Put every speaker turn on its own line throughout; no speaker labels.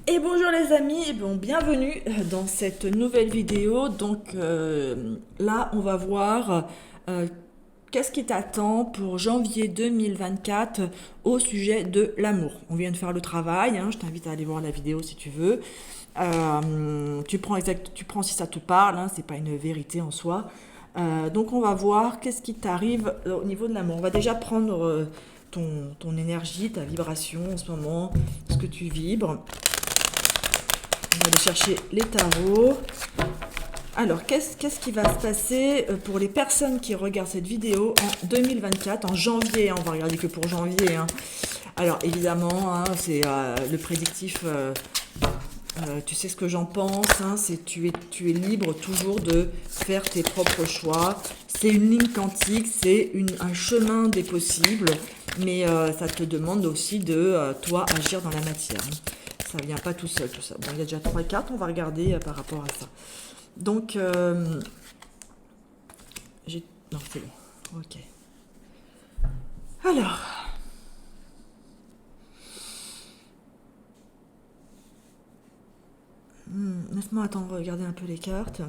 Et bonjour les amis, et bon, bienvenue dans cette nouvelle vidéo. Donc là, on va voir euh, qu'est-ce qui t'attend pour janvier 2024 au sujet de l'amour. On vient de faire le travail, hein, je t'invite à aller voir la vidéo si tu veux. Tu prends si ça te parle, hein, c'est pas une vérité en soi. Donc on va voir qu'est-ce qui t'arrive au niveau de l'amour. On va déjà prendre ton énergie, ta vibration en ce moment, ce que tu vibres. On va aller chercher les tarots. Alors, qu'est-ce qui va se passer pour les personnes qui regardent cette vidéo en 2024, en janvier, hein, on va regarder que pour janvier, hein. Alors, évidemment, hein, c'est le prédictif, tu sais ce que j'en pense, hein, c'est tu es libre toujours de faire tes propres choix. C'est une ligne quantique, c'est un chemin des possibles, mais ça te demande aussi de, toi, agir dans la matière, hein. Ça vient pas tout seul, tout ça. Bon, il y a déjà trois cartes, on va regarder par rapport à ça. Donc, non, c'est bon. Ok. Alors, laisse-moi attendre, regarder un peu les cartes.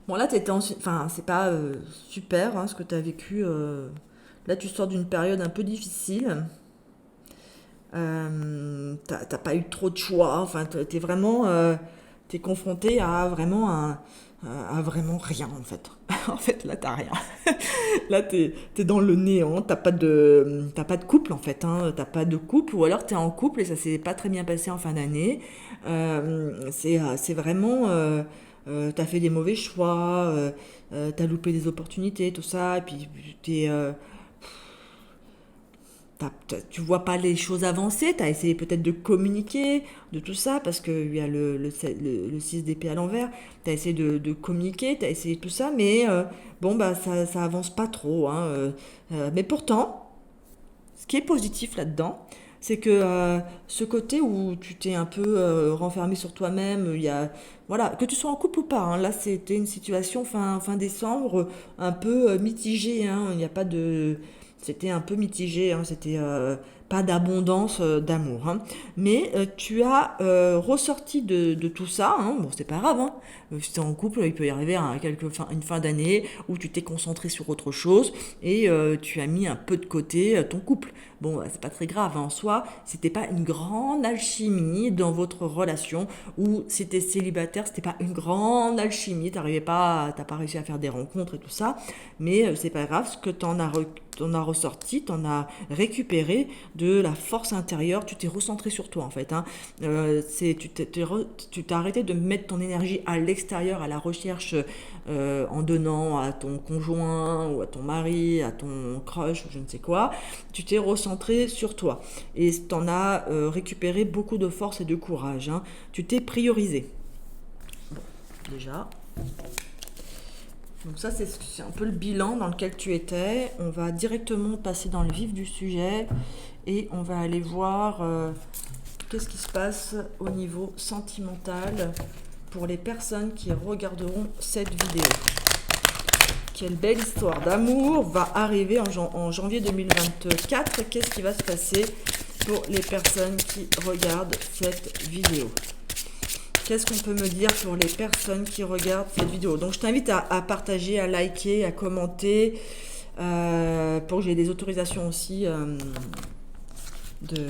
Bon, là, enfin, c'est pas super hein, ce que tu as vécu. Là, tu sors d'une période un peu difficile. T'as pas eu trop de choix. Enfin, t'es vraiment, t'es confronté à vraiment à vraiment rien en fait. En fait, là, t'as rien. Là, t'es dans le néant. T'as pas de couple en fait. Hein. T'as pas de couple, ou alors t'es en couple et ça s'est pas très bien passé en fin d'année. C'est vraiment, t'as fait des mauvais choix. T'as loupé des opportunités, tout ça. Et puis t'es tu vois pas les choses avancer, tu as essayé peut-être de communiquer, de tout ça, parce qu'il y a le 6 d'épée à l'envers, tu as essayé de communiquer, tu as essayé tout ça, mais bon, bah ça avance pas trop, hein, mais pourtant, ce qui est positif là-dedans, c'est que ce côté où tu t'es un peu renfermé sur toi-même, il y a, voilà, que tu sois en couple ou pas, hein, là c'était une situation fin décembre un peu mitigée, hein, il n'y a pas de, c'était un peu mitigé, hein, c'était pas d'abondance d'amour, hein. Mais tu as ressorti de tout ça, hein, bon c'est pas grave, hein. Si t'es en couple, il peut y arriver à une fin d'année où tu t'es concentré sur autre chose et tu as mis un peu de côté ton couple. Bon, c'est pas très grave hein, en soi, c'était pas une grande alchimie dans votre relation, ou si t'es célibataire, c'était pas une grande alchimie, t'as pas réussi à faire des rencontres et tout ça, mais c'est pas grave, ce que t'en as ressorti, t'en as récupéré de la force intérieure, tu t'es recentré sur toi en fait, hein. Tu t'es arrêté de mettre ton énergie à l'extérieur, à la recherche, en donnant à ton conjoint ou à ton mari, à ton crush ou je ne sais quoi. Tu t'es recentré sur toi et t'en as récupéré beaucoup de force et de courage, hein. Tu t'es priorisé. Bon, déjà. Donc ça, c'est un peu le bilan dans lequel tu étais. On va directement passer dans le vif du sujet et on va aller voir qu'est-ce qui se passe au niveau sentimental pour les personnes qui regarderont cette vidéo. Quelle belle histoire d'amour va arriver en janvier 2024. Qu'est-ce qui va se passer pour les personnes qui regardent cette vidéo? Qu'est-ce qu'on peut me dire pour les personnes qui regardent cette vidéo? Donc je t'invite à partager, à liker, à commenter, pour que j'ai des autorisations aussi de,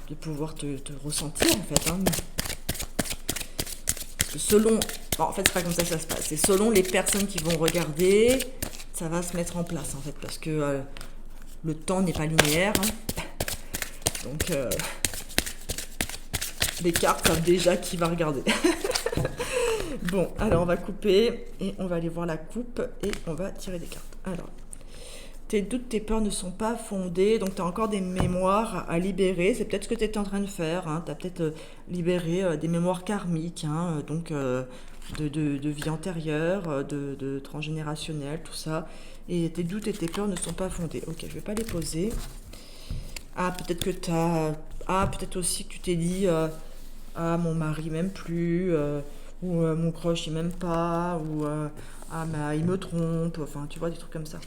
de pouvoir te ressentir en fait, hein. Parce que selon... Bon, en fait c'est pas comme ça que ça se passe. C'est selon les personnes qui vont regarder, ça va se mettre en place en fait. Parce que le temps n'est pas linéaire, hein. Donc les cartes savent déjà qui va regarder. Bon, alors on va couper et on va aller voir la coupe et on va tirer des cartes. Alors, tes doutes, tes peurs ne sont pas fondés, donc tu as encore des mémoires à libérer. C'est peut-être ce que tu es en train de faire, hein. Tu as peut-être libéré des mémoires karmiques, hein, donc de vie antérieure, de transgénérationnel, tout ça. Et tes doutes et tes peurs ne sont pas fondés. Ok, je vais pas les poser. Ah, peut-être que tu as... Ah, peut-être aussi que tu t'es dit... ah, mon mari m'aime plus, ou mon crush il m'aime pas, ou ah, mais il me trompe, enfin tu vois, des trucs comme ça.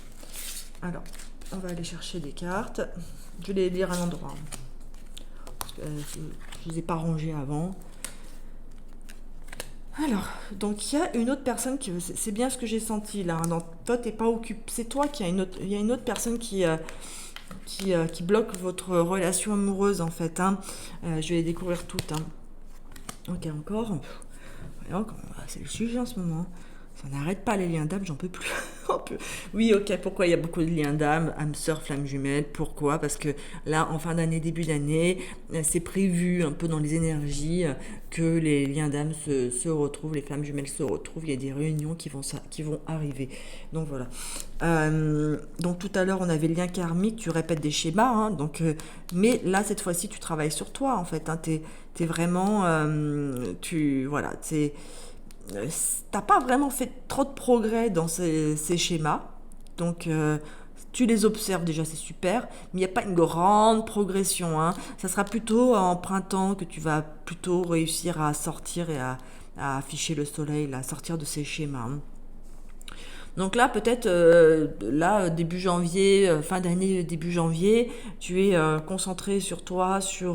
Alors, on va aller chercher des cartes. Je vais les lire à l'endroit. Parce que, je ne les ai pas rangées avant. Alors, donc il y a une autre personne qui... C'est bien ce que j'ai senti là. Hein. Toi, t'es pas occupé. C'est toi qui a une autre... Il y a une autre personne qui bloque votre relation amoureuse en fait. Hein. Je vais les découvrir toutes. Hein. Ok, encore. Voyons, c'est le sujet en ce moment. Ça n'arrête pas les liens d'âme, j'en peux plus. Oui, ok, pourquoi il y a beaucoup de liens d'âme, âme sœur, flamme jumelle, pourquoi? Parce que là, en fin d'année, début d'année, c'est prévu un peu dans les énergies que les liens d'âme se retrouvent, les flammes jumelles se retrouvent, il y a des réunions qui vont arriver. Donc voilà. Donc tout à l'heure, on avait le lien karmique, tu répètes des schémas, hein, mais là, cette fois-ci, tu travailles sur toi, en fait. Hein, t'es vraiment... voilà, t'as pas vraiment fait trop de progrès dans ces schémas. Donc, tu les observes déjà, c'est super, mais il n'y a pas une grande progression. Hein. Ça sera plutôt en printemps que tu vas plutôt réussir à sortir et à afficher le soleil, là, à sortir de ces schémas. Hein. Donc là, peut-être, début janvier, fin d'année, début janvier, tu es concentré sur toi, tu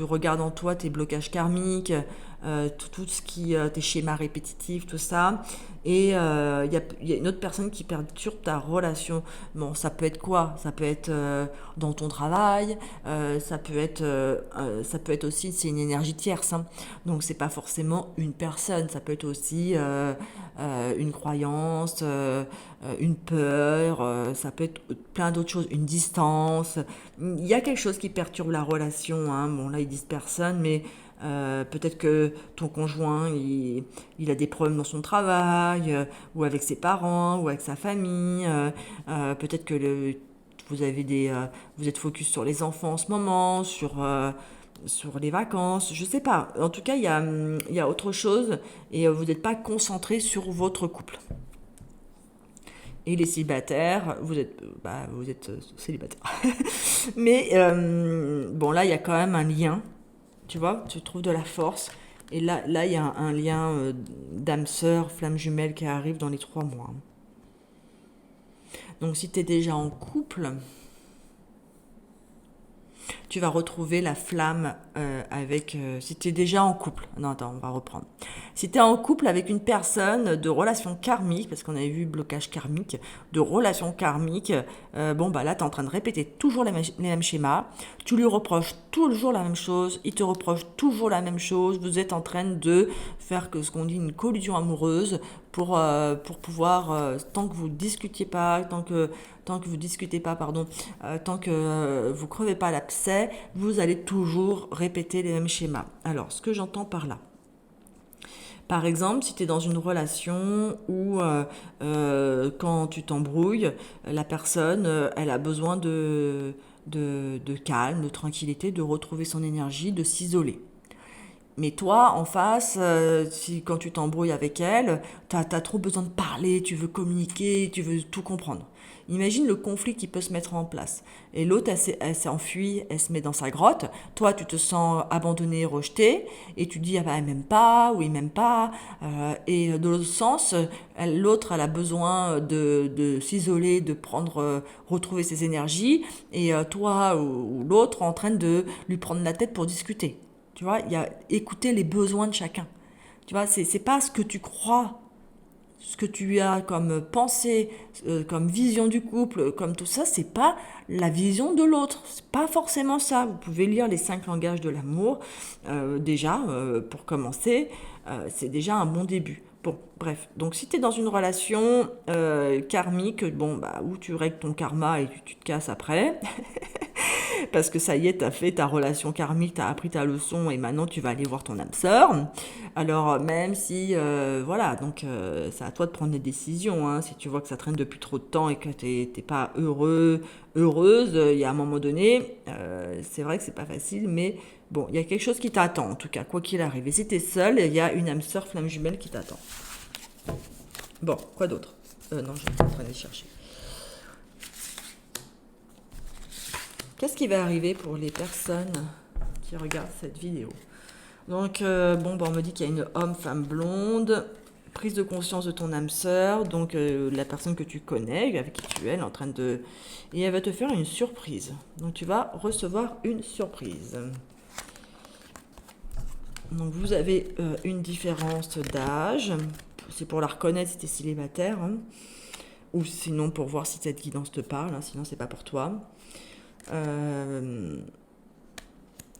regardes en toi tes blocages karmiques, tout ce qui, tes schémas répétitifs, tout ça. Et y a une autre personne qui perturbe ta relation. Bon, ça peut être quoi? Ça peut être dans ton travail, ça peut être aussi, c'est une énergie tierce. Hein. Donc c'est pas forcément une personne, ça peut être aussi une croyance, une peur, ça peut être plein d'autres choses, une distance. Il y a quelque chose qui perturbe la relation. Hein. Bon, là, ils disent personne, mais peut-être que ton conjoint, il a des problèmes dans son travail, ou avec ses parents, ou avec sa famille. Peut-être que vous êtes focus sur les enfants en ce moment, sur les vacances, je sais pas. En tout cas, il y a autre chose et vous n'êtes pas concentré sur votre couple. Et les célibataires, vous êtes célibataire. Mais bon, là, il y a quand même un lien. Tu vois, tu trouves de la force. Et là, il y a un lien d'âme sœur, flamme jumelle qui arrive dans les 3 mois. Donc, si tu es déjà en couple, tu vas retrouver la flamme si tu es déjà en couple. Non, attends, on va reprendre. Si tu es en couple avec une personne de relation karmique, parce qu'on avait vu blocage karmique, de relation karmique, là, tu es en train de répéter toujours les mêmes schémas. Tu lui reproches toujours la même chose, il te reproche toujours la même chose. Vous êtes en train de faire ce qu'on dit une collusion amoureuse pour pouvoir, tant que vous discutiez pas, tant que vous discutez pas, pardon, tant que vous crevez pas l'abcès, vous allez toujours répéter les mêmes schémas. Alors, ce que j'entends par là, par exemple, si tu es dans une relation où quand tu t'embrouilles, la personne, elle a besoin de calme, de tranquillité, de retrouver son énergie, de s'isoler. Mais toi, en face, quand tu t'embrouilles avec elle, t'as trop besoin de parler, tu veux communiquer, tu veux tout comprendre. Imagine le conflit qui peut se mettre en place. Et l'autre, elle s'enfuit, elle se met dans sa grotte. Toi, tu te sens abandonné, rejeté, et tu dis, ah bah, elle m'aime pas, ou il m'aime pas. Et de l'autre sens, l'autre, elle a besoin de s'isoler, de retrouver ses énergies, et toi ou l'autre en train de lui prendre la tête pour discuter. Tu vois, il y a écouter les besoins de chacun. Tu vois, c'est pas ce que tu crois, ce que tu as comme pensée, comme vision du couple, comme tout ça, c'est pas la vision de l'autre. C'est pas forcément ça. Vous pouvez lire les 5 langages de l'amour, déjà, pour commencer, c'est déjà un bon début. Bon, bref. Donc, si tu es dans une relation karmique, où tu règles ton karma et tu te casses après, parce que ça y est, tu as fait ta relation karmique, tu as appris ta leçon et maintenant tu vas aller voir ton âme sœur. Alors même si, c'est à toi de prendre des décisions. Hein. Si tu vois que ça traîne depuis trop de temps et que t'es pas heureuse, il y a un moment donné, c'est vrai que c'est pas facile, mais bon, il y a quelque chose qui t'attend en tout cas, quoi qu'il arrive. Et si t'es seule, il y a une âme sœur flamme jumelle qui t'attend. Bon, quoi d'autre? Non, je suis en train de chercher. Qu'est-ce qui va arriver pour les personnes qui regardent cette vidéo? Donc, on me dit qu'il y a une homme-femme blonde, prise de conscience de ton âme sœur, donc la personne que tu connais, avec qui tu es, elle est en train de... Et elle va te faire une surprise. Donc tu vas recevoir une surprise. Donc vous avez une différence d'âge. C'est pour la reconnaître si tu es célibataire. Hein. Ou sinon pour voir si cette guidance te parle. Hein, sinon c'est pas pour toi.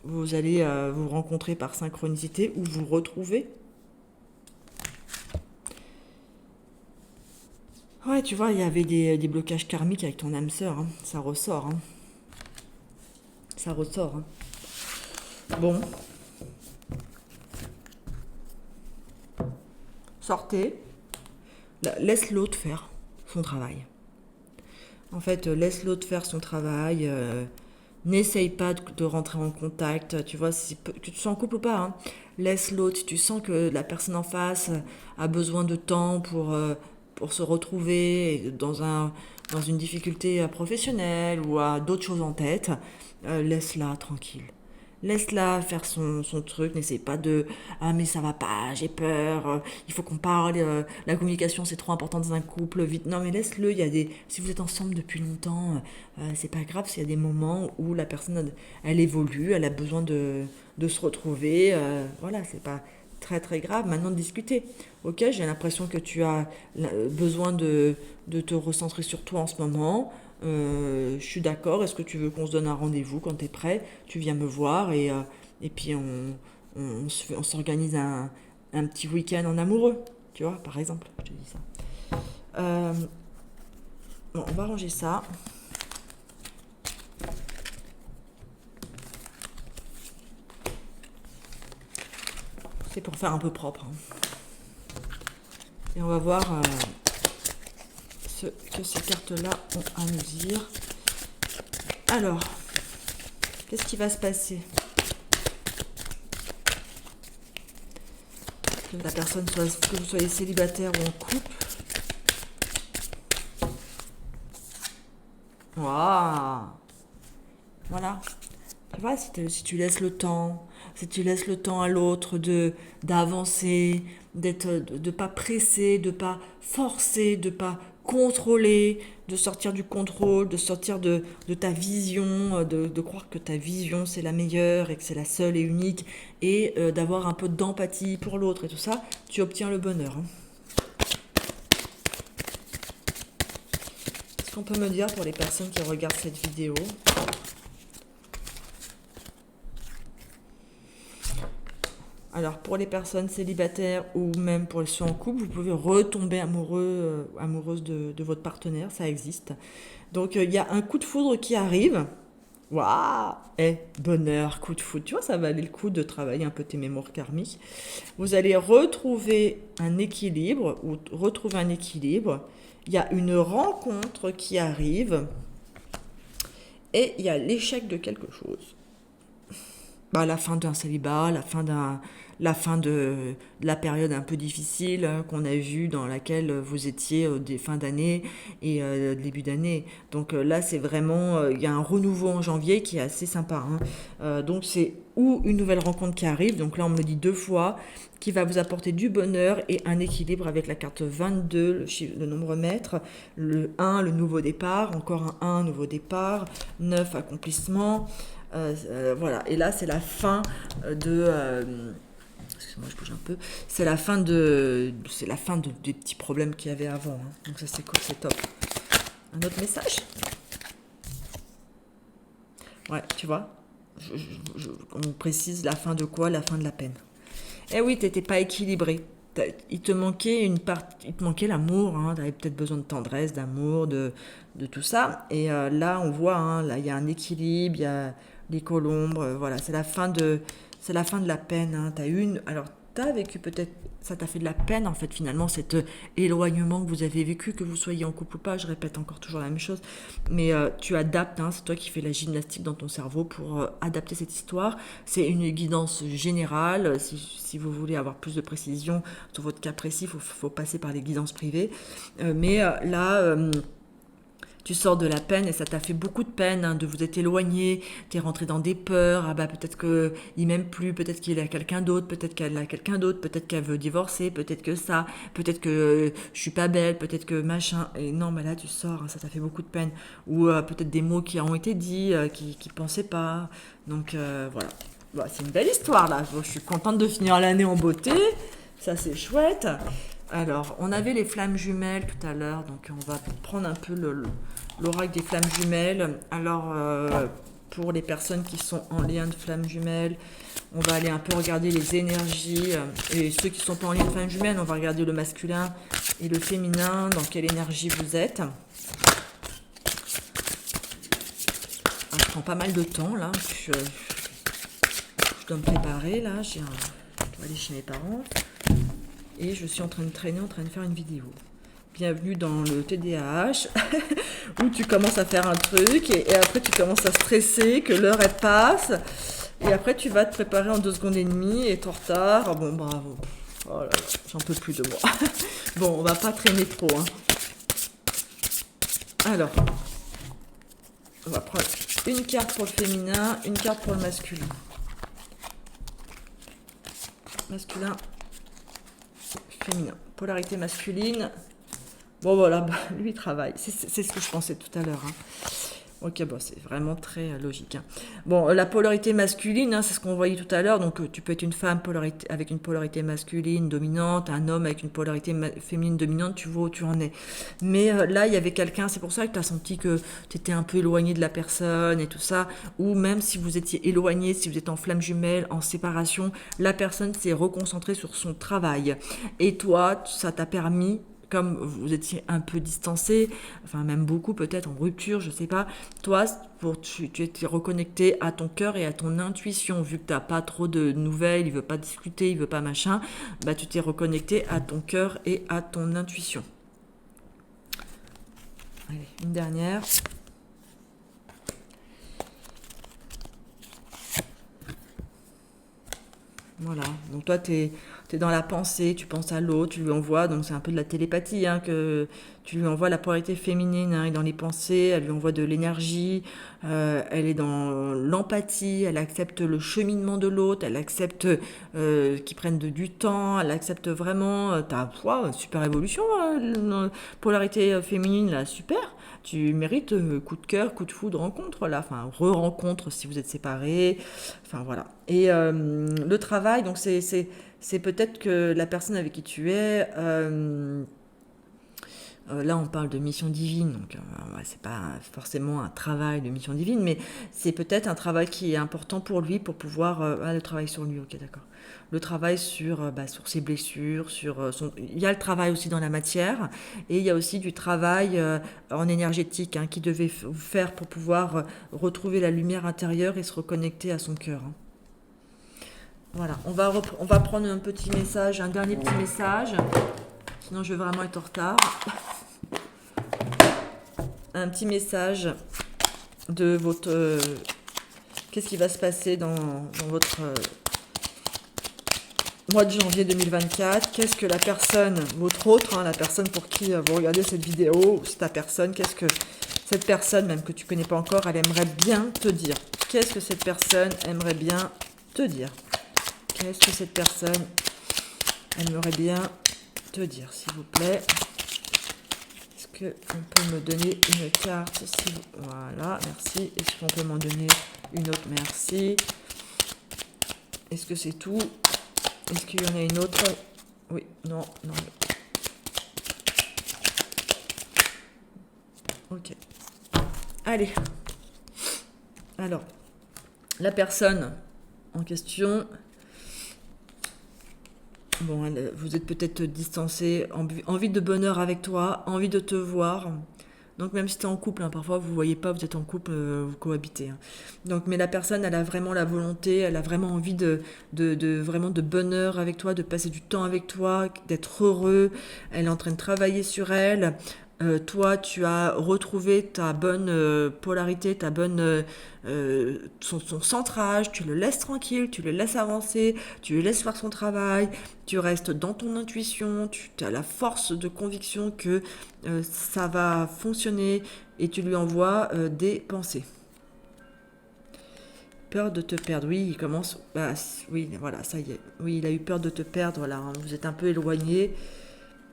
Vous allez vous rencontrer par synchronicité ou vous retrouver. Ouais, tu vois, il y avait des blocages karmiques avec ton âme sœur. Hein. Ça ressort. Hein. Ça ressort. Hein. Bon. Sortez. Laisse l'autre faire son travail. En fait, laisse l'autre faire son travail. N'essaye pas de rentrer en contact. Tu vois, si tu te sens en couple ou pas, hein, laisse l'autre. Si tu sens que la personne en face a besoin de temps pour se retrouver dans une difficulté professionnelle ou a d'autres choses en tête, laisse-la tranquille. Laisse-la faire son truc, n'essaie pas de «Ah mais ça va pas, j'ai peur, il faut qu'on parle, la communication c'est trop important dans un couple, vite». Non mais laisse-le, si vous êtes ensemble depuis longtemps, c'est pas grave s'il y a des moments où la personne, elle évolue, elle a besoin de se retrouver, voilà, c'est pas très très grave maintenant de discuter. Ok, j'ai l'impression que tu as besoin de te recentrer sur toi en ce moment. Je suis d'accord, est-ce que tu veux qu'on se donne un rendez-vous quand tu es prêt? Tu viens me voir et puis on s'organise un petit week-end en amoureux, tu vois, par exemple, je te dis ça. Euh, bon, on va ranger ça. C'est pour faire un peu propre. Hein. Et on va voir ce que ces cartes-là ont à nous dire. Alors, qu'est-ce qui va se passer? Que la personne que vous soyez célibataire ou en couple. Waouh! Voilà. Tu vois, si tu laisses le temps, si tu laisses le temps à l'autre d'avancer, de pas presser, de pas forcer, de pas contrôler, de sortir du contrôle, de sortir de ta vision, de croire que ta vision c'est la meilleure et que c'est la seule et unique, et d'avoir un peu d'empathie pour l'autre et tout ça, tu obtiens le bonheur. Hein. Qu'est-ce qu'on peut me dire pour les personnes qui regardent cette vidéo? Alors, pour les personnes célibataires ou même pour ceux en couple, vous pouvez retomber amoureuse de votre partenaire, ça existe. Donc, il y a un coup de foudre qui arrive. Waouh! Bonheur, coup de foudre. Tu vois, ça valait le coup de travailler un peu tes mémoires karmiques. Vous allez retrouver un équilibre ou retrouver un équilibre. Il y a une rencontre qui arrive et il y a l'échec de quelque chose. La fin d'un célibat, la fin de la période un peu difficile qu'on a vue dans laquelle vous étiez des fins d'année et début d'année. Donc là, c'est vraiment, il y a un renouveau en janvier qui est assez sympa. Hein. Donc c'est ou une nouvelle rencontre qui arrive, donc là on me le dit 2 fois, qui va vous apporter du bonheur et un équilibre avec la carte 22, le nombre maître, le 1, le nouveau départ, encore un 1, nouveau départ, 9, accomplissement. Voilà, et là c'est la fin excusez-moi, je bouge un peu. C'est la fin des petits problèmes qu'il y avait avant. Hein. Donc ça c'est cool, c'est top. Un autre message? Ouais, tu vois, on précise la fin de quoi? La fin de la peine. Eh oui, t'étais pas équilibré. Il te manquait il te manquait l'amour. Hein. Tu avais peut-être besoin de tendresse, d'amour, de tout ça. Et là, on voit, hein, là, il y a un équilibre, il y a les colombes. Voilà, c'est la fin de la peine. Hein. Alors, t'as vécu peut-être, ça t'a fait de la peine en fait finalement cet éloignement que vous avez vécu, que vous soyez en couple ou pas. Je répète encore toujours la même chose, mais tu adaptes. Hein, c'est toi qui fais la gymnastique dans ton cerveau pour adapter cette histoire. C'est une guidance générale. Si vous voulez avoir plus de précision sur votre cas précis, faut passer par les guidances privées. Mais là. Tu sors de la peine et ça t'a fait beaucoup de peine hein, de vous être éloigné, t'es rentré dans des peurs, ah bah peut-être qu'il m'aime plus, peut-être qu'il a quelqu'un d'autre, peut-être qu'elle a quelqu'un d'autre, peut-être qu'elle veut divorcer, peut-être que ça, peut-être que je suis pas belle, peut-être que machin. Et non, mais là tu sors, hein, ça t'a fait beaucoup de peine. Ou peut-être des mots qui ont été dits, qui pensaient pas. Donc voilà. Bon, c'est une belle histoire là. Bon, je suis contente de finir l'année en beauté. Ça c'est chouette. Alors, on avait les flammes jumelles tout à l'heure, donc on va prendre un peu l'oracle des flammes jumelles. Alors, pour les personnes qui sont en lien de flammes jumelles, on va aller un peu regarder les énergies. Et ceux qui ne sont pas en lien de flammes jumelles, on va regarder le masculin et le féminin, dans quelle énergie vous êtes. Ah, je prends pas mal de temps là. Je dois me préparer là. Je dois aller chez mes parents. Et je suis en train de traîner, en train de faire une vidéo. Bienvenue dans le TDAH, où tu commences à faire un truc, et après tu commences à stresser, que l'heure elle passe, et après tu vas te préparer en 2 secondes et demie, et t'es en retard. Ah bon, bravo. Oh là là, j'en peux plus de moi. Bon, on va pas traîner trop. Hein. Alors, on va prendre une carte pour le féminin, une carte pour le masculin. Masculin, féminin. Polarité masculine. Bon voilà, bah, lui il travaille. C'est ce que je pensais tout à l'heure. Hein. Ok, bon, c'est vraiment très logique. Hein. Bon, la polarité masculine, hein, c'est ce qu'on voyait tout à l'heure. Donc, tu peux être une femme avec une polarité masculine dominante, un homme avec une polarité féminine dominante, tu vois où tu en es. Mais là, il y avait quelqu'un, c'est pour ça que tu as senti que tu étais un peu éloigné de la personne et tout ça. Ou même si vous étiez éloigné, si vous êtes en flamme jumelle, en séparation, la personne s'est reconcentrée sur son travail. Et toi, ça t'a permis comme vous étiez un peu distancé, enfin même beaucoup peut-être en rupture, je sais pas, toi, tu étais reconnecté à ton cœur et à ton intuition, vu que t'as pas trop de nouvelles, il veut pas discuter, il veut pas machin, bah tu t'es reconnecté à ton cœur et à ton intuition. Allez, une dernière. Voilà, donc toi, tu es dans la pensée, tu penses à l'autre, tu lui envoies, donc c'est un peu de la télépathie, hein, que tu lui envoies la polarité féminine, hein, et dans les pensées, elle lui envoie de l'énergie, elle est dans l'empathie, elle accepte le cheminement de l'autre, elle accepte qu'il prenne du temps, elle accepte vraiment ta super évolution, la polarité féminine, là, super. Tu mérites coup de cœur, coup de foudre, rencontre, là, enfin, re-rencontre si vous êtes séparés, enfin voilà. Et le travail, donc c'est peut-être que la personne avec qui tu es, là on parle de mission divine, donc ouais, c'est pas forcément un travail de mission divine, mais c'est peut-être un travail qui est important pour lui pour pouvoir, le travail sur lui, ok d'accord. Le travail sur ses blessures, il y a le travail aussi dans la matière, et il y a aussi du travail en énergétique hein, qui devait vous faire pour pouvoir retrouver la lumière intérieure et se reconnecter à son cœur. Hein. Voilà, on va prendre un petit message, un dernier petit message, sinon je vais vraiment être en retard. Un petit message de votre... qu'est-ce qui va se passer dans votre mois de janvier 2024? Qu'est-ce que la personne, votre autre, hein, la personne pour qui vous regardez cette vidéo, c'est ta personne, qu'est-ce que cette personne, même que tu connais pas encore, elle aimerait bien te dire? Qu'est-ce que cette personne aimerait bien te dire? Qu'est-ce que cette personne aimerait bien te dire, s'il vous plaît? Est-ce qu'on peut me donner une carte? Voilà, merci. Est-ce qu'on peut m'en donner une autre? Merci. Est-ce que c'est tout? Est-ce qu'il y en a une autre? Oui, non. Ok. Allez. Alors, la personne en question... Bon, vous êtes peut-être distancé, envie de bonheur avec toi, envie de te voir. Donc même si tu es en couple, hein, parfois vous ne voyez pas, vous êtes en couple, vous cohabitez. Hein. Donc, mais la personne, elle a vraiment la volonté, elle a vraiment envie vraiment de bonheur avec toi, de passer du temps avec toi, d'être heureux. Elle est en train de travailler sur elle. Toi, tu as retrouvé ta bonne polarité, ta bonne son centrage, tu le laisses tranquille, tu le laisses avancer, tu le laisses faire son travail, tu restes dans ton intuition, tu as la force de conviction que ça va fonctionner et tu lui envoies des pensées. Peur de te perdre, oui, il commence. Bah, oui, voilà, ça y est. Oui, il a eu peur de te perdre, voilà, hein, vous êtes un peu éloigné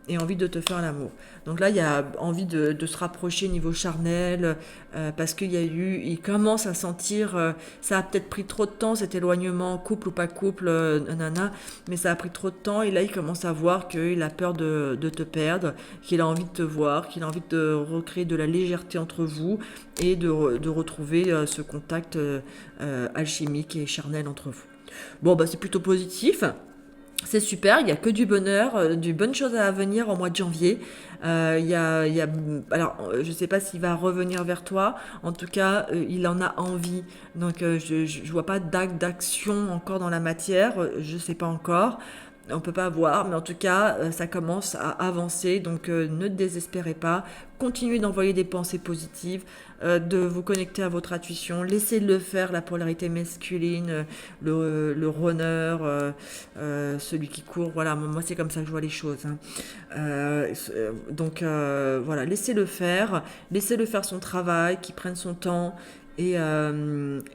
et envie de te faire l'amour. Donc là, il y a envie de se rapprocher niveau charnel, parce qu'il y a eu, il commence à sentir, ça a peut-être pris trop de temps, cet éloignement, couple ou pas couple, nanana, mais ça a pris trop de temps, et là, il commence à voir qu'il a peur de te perdre, qu'il a envie de te voir, qu'il a envie de recréer de la légèreté entre vous, et de retrouver ce contact alchimique et charnel entre vous. Bon, bah c'est plutôt positif. C'est super, il n'y a que du bonheur, du bonnes choses à venir en mois de janvier. Alors, je ne sais pas s'il va revenir vers toi. En tout cas, il en a envie. Donc, je ne vois pas d'acte, d'action encore dans la matière. Je ne sais pas encore. On peut pas voir, mais en tout cas, ça commence à avancer. Donc, ne désespérez pas. Continuez d'envoyer des pensées positives, de vous connecter à votre intuition. Laissez-le faire, la polarité masculine, le runner, celui qui court. Voilà, moi, c'est comme ça que je vois les choses, hein. Voilà, laissez-le faire son travail, qu'il prenne son temps. Et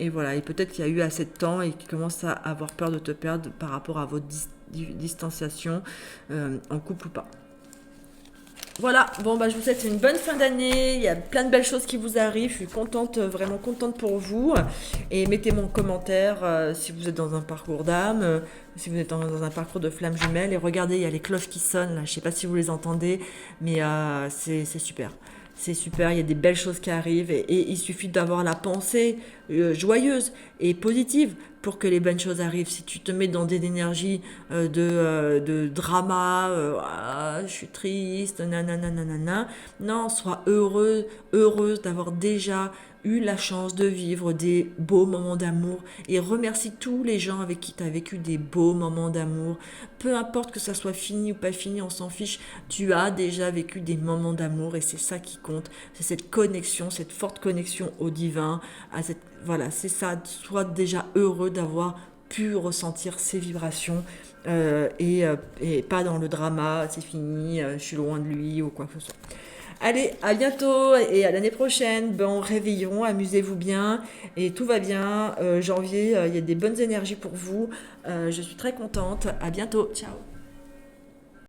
voilà, et peut-être qu'il y a eu assez de temps et qu'il commence à avoir peur de te perdre par rapport à votre distanciation, en couple ou pas. Voilà, bon bah je vous souhaite une bonne fin d'année, il y a plein de belles choses qui vous arrivent, je suis contente, vraiment contente pour vous. Et mettez-moi en commentaire si vous êtes dans un parcours d'âme, si vous êtes dans un parcours de flamme jumelle. Et regardez, il y a les cloches qui sonnent là, je sais pas si vous les entendez, mais c'est super. C'est super, il y a des belles choses qui arrivent et il suffit d'avoir la pensée joyeuse et positive pour que les bonnes choses arrivent. Si tu te mets dans des énergies de drama, je suis triste, nanana, nanana, non, sois heureuse d'avoir déjà eu la chance de vivre des beaux moments d'amour et remercie tous les gens avec qui tu as vécu des beaux moments d'amour. Peu importe que ça soit fini ou pas fini, on s'en fiche. Tu as déjà vécu des moments d'amour et c'est ça qui compte. C'est cette connexion, cette forte connexion au divin. Voilà, c'est ça. Sois déjà heureux d'avoir pu ressentir ces vibrations et pas dans le drama, c'est fini, je suis loin de lui ou quoi que ce soit. Allez, à bientôt et à l'année prochaine. Bon réveillon, amusez-vous bien et tout va bien. Janvier, il y a des bonnes énergies pour vous. Je suis très contente. À bientôt. Ciao.